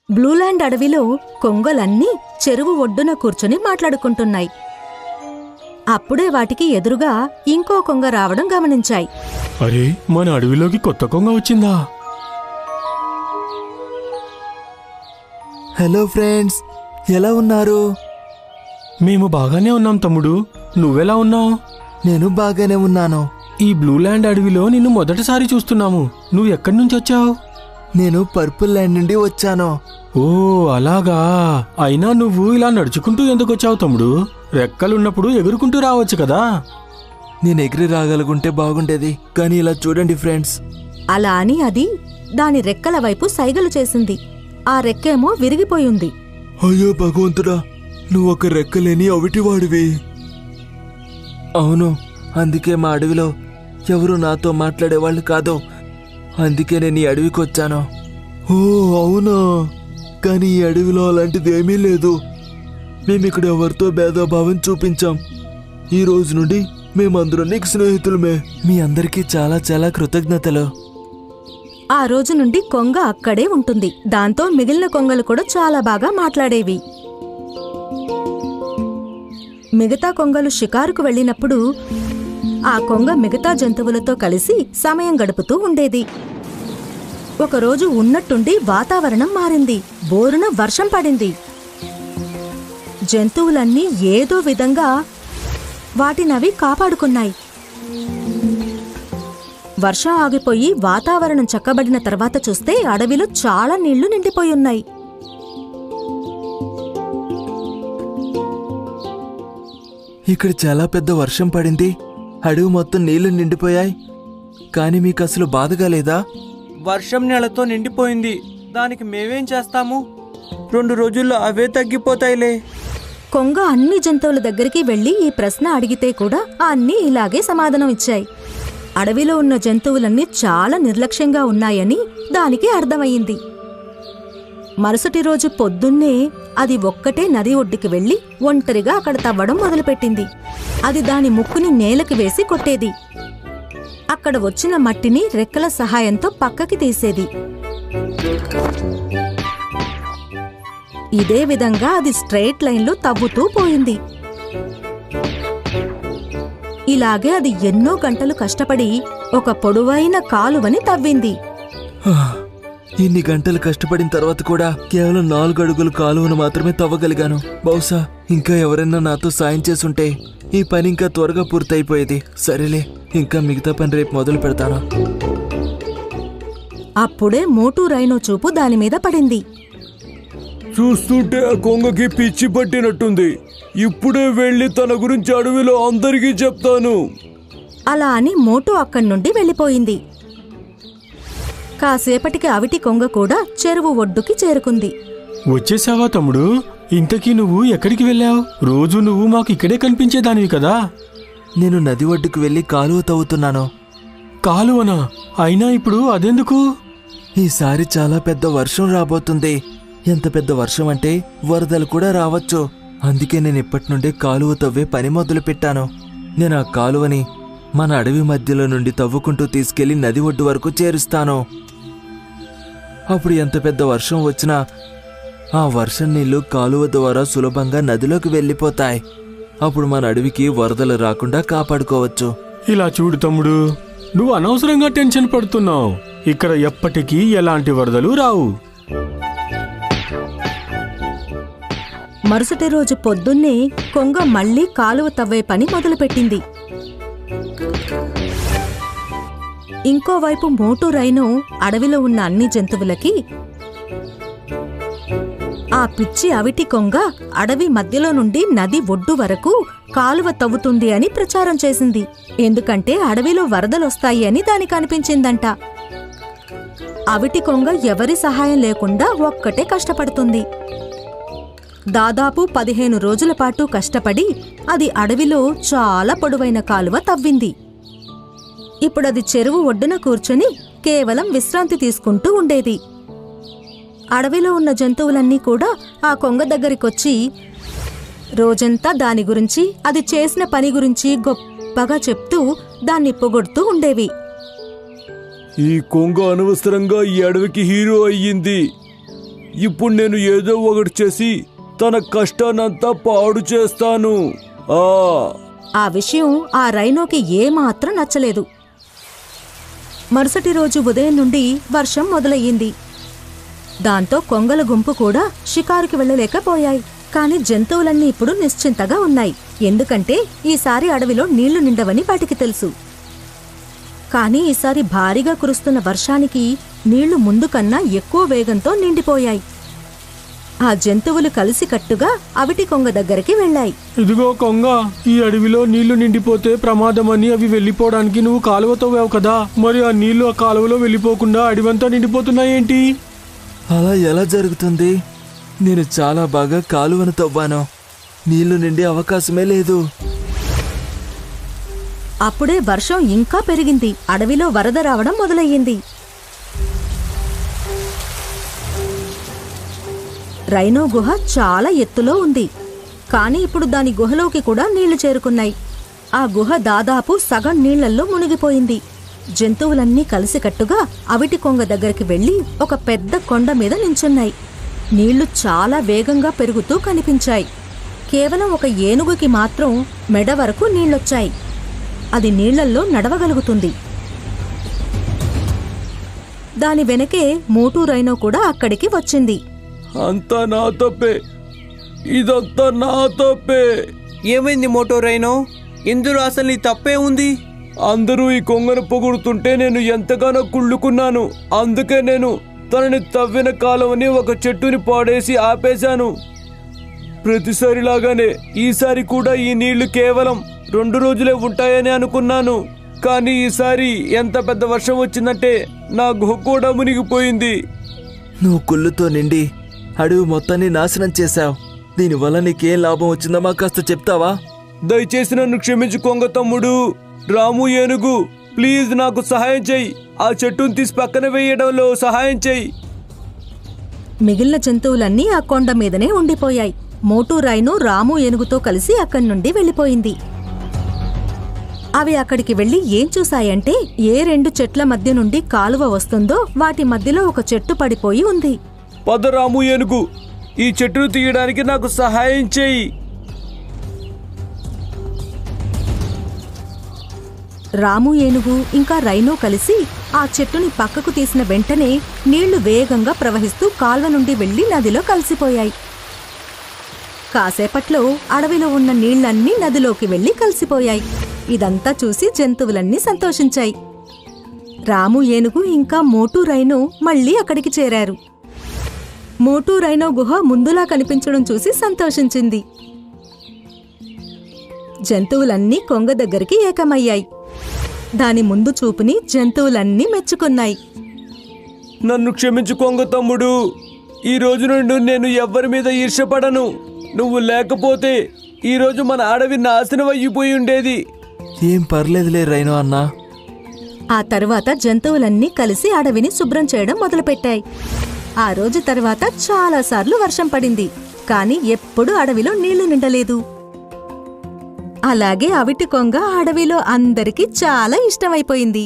బ్లూలాండ్ అడవిలో కొంగలన్నీ చెరువు ఒడ్డున కూర్చుని మాట్లాడుకుంటున్నాయి. అప్పుడే వాటికి ఎదురుగా ఇంకో కొంగ రావడం గమనించాయి. అరే, మన అడవిలోకి కొత్త కొంగ వచ్చిందా? హలో ఫ్రెండ్స్, ఎలా ఉన్నారు? మేము బాగానే ఉన్నాం తమ్ముడు. నువ్వెలా ఉన్నావు? నేను బాగానే ఉన్నాను. ఈ బ్లూలాండ్ అడవిలో నిన్ను మొదటిసారి చూస్తున్నాము. నువ్వు ఎక్కడి నుంచి వచ్చావు? నేను పర్పుల్ ల్యాండ్ నుండి వచ్చాను. ఓ అలాగా. అయినా నువ్వు ఇలా నడుచుకుంటూ ఎందుకు వచ్చావు తమ్ముడు? రెక్కలున్నప్పుడు ఎగురుకుంటూ రావచ్చు కదా. నేను ఎగిరి రాగలుగుంటే బాగుండేది, కానీ ఇలా చూడండి ఫ్రెండ్స్. అలా అని అది దాని రెక్కల వైపు సైగలు చేసింది. ఆ రెక్కేమో విరిగిపోయింది. అయ్యో భగవంతుడా, నువ్వు ఒక రెక్కలేని అవిటివాడివి. అవును, అందుకే మా అడవిలో ఎవరు నాతో మాట్లాడేవాళ్ళు కాదు. అందుకే నేను ఈ అడవికి వచ్చాను. ఓ అవునా, కానీ ఈ అడవిలో అలాంటిది ఏమీ లేదు. మేమిక్కడ ఎవరితో భేదభావం చూపించాం. ఈ రోజు నుండి మేమందరం నీకు స్నేహితులమే. మీ అందరికీ చాలా చాలా కృతజ్ఞతలు. ఆ రోజు నుండి కొంగ అక్కడే ఉంటుంది. దాంతో మిగిలిన కొంగలు కూడా చాలా బాగా మాట్లాడేవి. మిగతా కొంగలు షికారుకు వెళ్ళినప్పుడు ఆ కొంగ మిగతా జంతువులతో కలిసి సమయం గడుపుతూ ఉండేది. ఒకరోజు ఉన్నట్టుండి వాతావరణం మారింది. బోరున వర్షం పడింది. జంతువులన్నీ ఏదో విధంగా వాటినవి కాపాడుకున్నాయి. వర్షం ఆగిపోయి వాతావరణం చక్కబడిన తర్వాత చూస్తే అడవిలో చాలా నీళ్లు నిండిపోయున్నాయి. ఇక్కడ చాలా పెద్ద వర్షం పడింది. అడవి మొత్తం నీళ్లు నిండిపోయాయి. కానీ మీకు అసలు బాధగా లేదా? వర్షం నీళ్లతో నిండిపోయింది. దానికి మేమేం చేస్తాము? 2 రోజుల్లో అవే తగ్గిపోతాయిలే. కొంగ అన్ని జంతువుల దగ్గరికి వెళ్లి ఈ ప్రశ్న అడిగితే కూడా అన్నీ ఇలాగే సమాధానం ఇచ్చాయి. అడవిలో ఉన్న జంతువులన్నీ చాలా నిర్లక్ష్యంగా ఉన్నాయని దానికి అర్థమయ్యింది. మరుసటి రోజు పొద్దున్నే అది ఒక్కటే నది ఒడ్డుకి వెళ్లి ఒంటరిగా అక్కడ తవ్వడం మొదలుపెట్టింది. అది దాని ముక్కుని నేలకి వేసి కొట్టేది. అక్కడ వచ్చిన మట్టిని రెక్కల సహాయంతో పక్కకి తీసేది. ఇదే విధంగా అది స్ట్రెయిట్ లైన్లో తవ్వుతూ పోయింది. ఇలాగే అది ఎన్నో గంటలు కష్టపడి ఒక పొడవైన కాలువని తవ్వింది. ఇన్ని గంటలు కష్టపడిన తర్వాత కూడా కేవలం 4 అడుగుల కాలువను మాత్రమే తవ్వగలిగాను. బహుశా ఇంకా ఎవరైనా నాతో సాయం చేసుంటే ఈ పని ఇంకా త్వరగా పూర్తయిపోయేది. సరేలే, ఇంకా మిగతా పని రేపు మొదలు పెడతాను. అప్పుడే మోటూ రైనో చూపు దానిమీద పడింది. చూస్తుంటే ఆ కొంగకి పిచ్చి పట్టినట్టుంది. ఇప్పుడే వెళ్ళి తన గురించి అడవిలో అందరికీ చెప్తాను. అలా అని మోటూ అక్కడి నుండి వెళ్ళిపోయింది. కాసేపటికి అవిటి కొంగ కూడా చెరువు ఒడ్డుకి చేరుకుంది. వచ్చేసావా తమ్ముడు? ఇంతకీ నువ్వు ఎక్కడికి వెళ్ళావు? రోజు నువ్వు మాకు ఇక్కడే కనిపించేదానివి కదా. నేను నది ఒడ్డుకు వెళ్ళి కాలువ తవ్వుతున్నాను. కాలువనా? అయినా ఇప్పుడు అదెందుకు? ఈసారి చాలా పెద్ద వర్షం రాబోతుంది. ఎంత పెద్ద వర్షం అంటే వరదలు కూడా రావచ్చు. అందుకే నేను ఇప్పటి నుండే కాలువ తవ్వే పని మొదలు పెట్టాను. నేను ఆ కాలువని మన అడవి మధ్యలో నుండి తవ్వుకుంటూ తీసుకెళ్లి నది ఒడ్డు వరకు చేరుస్తాను. అప్పుడు ఎంత పెద్ద వర్షం వచ్చినా ఆ వర్షం నీళ్లు కాలువ ద్వారా సులభంగా నదిలోకి వెళ్ళిపోతాయి. అప్పుడు మన అడవికి వరదలు రాకుండా కాపాడుకోవచ్చు. ఇలా చూడు తమ్ముడు, నువ్వు అనవసరంగా టెన్షన్ పడుతున్నావు. ఇక్కడ ఎప్పటికీ ఎలాంటి వరదలు రావు. మరుసటి రోజు పొద్దున్నే కొంగ మళ్లీ కాలువ తవ్వే పని మొదలుపెట్టింది. ఇంకోవైపు మోటూ రైనో అడవిలో ఉన్న అన్ని జంతువులకి ఆ పిచ్చి అవిటి కొంగ అడవి మధ్యలో నుండి నది ఒడ్డు వరకు కాలువ తవ్వుతుంది అని ప్రచారం చేసింది. ఎందుకంటే అడవిలో వరదలొస్తాయి అని దానికి అనిపించిందంట. అవిటి కొంగ ఎవరి సహాయం లేకుండా ఒక్కటే కష్టపడుతుంది. దాదాపు 15 రోజుల పాటు కష్టపడి అది అడవిలో చాలా పొడవైన కాలువ తవ్వింది. ఇప్పుడది చెరువు ఒడ్డున కూర్చొని కేవలం విశ్రాంతి తీసుకుంటూ ఉండేది. అడవిలో ఉన్న జంతువులన్నీ కూడా ఆ కొంగ దగ్గరికొచ్చి రోజంతా దాని గురించి, అది చేసిన పని గురించి గొప్పగా చెప్తూ దాన్ని పొగొడుతూ ఉండేవి. ఈ కొంగ అనవసరంగా ఈ అడవికి హీరో అయ్యింది. ఇప్పుడు నేను ఏదో ఒకటి చేసి తన కష్టానంతా పాడు చేస్తాను. ఆ విషయం ఆ రైనోకి ఏమాత్రం నచ్చలేదు. మరుసటి రోజు ఉదయం నుండి వర్షం మొదలయ్యింది. దాంతో కొంగల గుంపు కూడా షికారుకి వెళ్ళలేకపోయాయి. కాని జంతువులన్నీ ఇప్పుడు నిశ్చింతగా ఉన్నాయి. ఎందుకంటే ఈసారి అడవిలో నీళ్లు నిండవని వాటికి తెలుసు. కాని ఈసారి భారీగా కురుస్తున్న వర్షానికి నీళ్లు ముందు కన్నా ఎక్కువ వేగంతో నిండిపోయాయి. ఆ జంతువులు కలిసికట్టుగా అవిటి కొంగ దగ్గరికి వెళ్ళాయి. ఇదిగో కొంగ, ఈ అడవిలో నీళ్లు నిండిపోతే ప్రమాదమని అవి వెళ్ళిపోవడానికి నువ్వు కాలువ తవ్వావు కదా, మరి ఆ నీళ్లు ఆ కాలువలో వెళ్ళిపోకుండా అడవంతా నిండిపోతున్నాయేంటి? అలా ఎలా జరుగుతుంది? నేను చాలా బాగా కాలువను తవ్వాను. నీళ్లు నిండే అవకాశమే లేదు. అప్పుడే వర్షం ఇంకా పెరిగింది. అడవిలో వరద రావడం మొదలయ్యింది. రైనో గుహ చాలా ఎత్తులో ఉంది. కాని ఇప్పుడు దాని గుహలోకి కూడా నీళ్లు చేరుకున్నాయి. ఆ గుహ దాదాపు సగం నీళ్లల్లో మునిగిపోయింది. జంతువులన్నీ కలిసికట్టుగా అవిటి కొంగ దగ్గరికి వెళ్లి ఒక పెద్ద కొండ మీద నించున్నాయి. నీళ్లు చాలా వేగంగా పెరుగుతూ కనిపించాయి. కేవలం ఒక ఏనుగుకి మాత్రం మెడ వరకు నీళ్లొచ్చాయి. అది నీళ్లల్లో నడవగలుగుతుంది. దాని వెనకే మోటూ రైనో కూడా అక్కడికి వచ్చింది. అంతా నా తప్పే, ఇదంతా నా తప్పే. ఏమైంది మోటో రైనో? ఇందులో అసలు నీ తప్పే ఉంది? అందరూ ఈ కొంగను పొగుడుతుంటే నేను ఎంతగానో కుళ్ళుకున్నాను. అందుకే నేను తనని తవ్విన కాలువని ఒక చెట్టుని పాడేసి ఆపేశాను. ప్రతిసారిలాగానే ఈసారి కూడా ఈ నీళ్లు కేవలం 2 రోజులే ఉంటాయని అనుకున్నాను. కానీ ఈసారి ఎంత పెద్ద వర్షం వచ్చిందంటే నా గుహ కూడా మునిగిపోయింది. నువ్వు కుళ్ళుతో నిండి అడవి మొత్తాన్ని నాశనం చేశావు. దీనివల్ల నీకేం లాభం వచ్చిందో మాకు కాస్త చెప్తావా? దయచేసి నన్ను క్షమించు కొంగ తమ్ముడు. రాము ఏనుగు, ప్లీజ్ నాకు సహాయం చెయ్యి. ఆ చెట్టును తీసి పక్కన వేయడంలో సహాయం చెయ్యి. మిగిలిన జంతువులన్నీ ఆ కొండ మీదనే ఉండిపోయాయి. మోటూ రైనో రాము ఏనుగుతో కలిసి అక్కడి నుండి వెళ్ళిపోయింది. అవి అక్కడికి వెళ్లి ఏం చూశాయంటే, ఏ 2 చెట్ల మధ్య నుండి కాలువ వస్తుందో వాటి మధ్యలో ఒక చెట్టు పడిపోయి ఉంది. పద రాము ఏనుగు, ఈ చెట్టును తీయడానికి నాకు సహాయం చెయ్యి. రాము ఏనుగు ఇంకా రైనో కలిసి ఆ చెట్టుని పక్కకు తీసిన వెంటనే నీళ్లు వేగంగా ప్రవహిస్తూ కాల్వ నుండి వెళ్లి నదిలో కలిసిపోయాయి. కాసేపట్లో అడవిలో ఉన్న నీళ్లన్నీ నదిలోకి వెళ్లి కలిసిపోయాయి. ఇదంతా చూసి జంతువులన్నీ సంతోషించాయి. రాము ఏనుగు ఇంకా మోటూ రైనో మళ్లీ అక్కడికి చేరారు. మోటూ రైనో గుహ ముందులా కనిపించడం చూసి సంతోషించింది. జంతువులన్నీ కొంగ దగ్గరికి ఏకమయ్యాయి. దాని ముందు చూపుని జంతువులన్నీ మెచ్చుకున్నాయి. నన్ను క్షమించు కొంగ తమ్ముడు. ఈ రోజు నుండి నేను ఎవ్వరి మీద ఈర్ష్యపడను. నువ్వు లేకపోతే ఈరోజు మన అడవి నాశనం అయిపోయి ఉండేది. ఏం పర్లేదులే రైనో అన్నా. ఆ తరువాత జంతువులన్నీ కలిసి అడవిని శుభ్రం చేయడం మొదలుపెట్టాయి. ఆ రోజు తర్వాత చాలాసార్లు వర్షం పడింది. కాని ఎప్పుడూ అడవిలో నీళ్లు నిండలేదు. అలాగే అవిటి కొంగ అడవిలో అందరికీ చాలా ఇష్టమైపోయింది.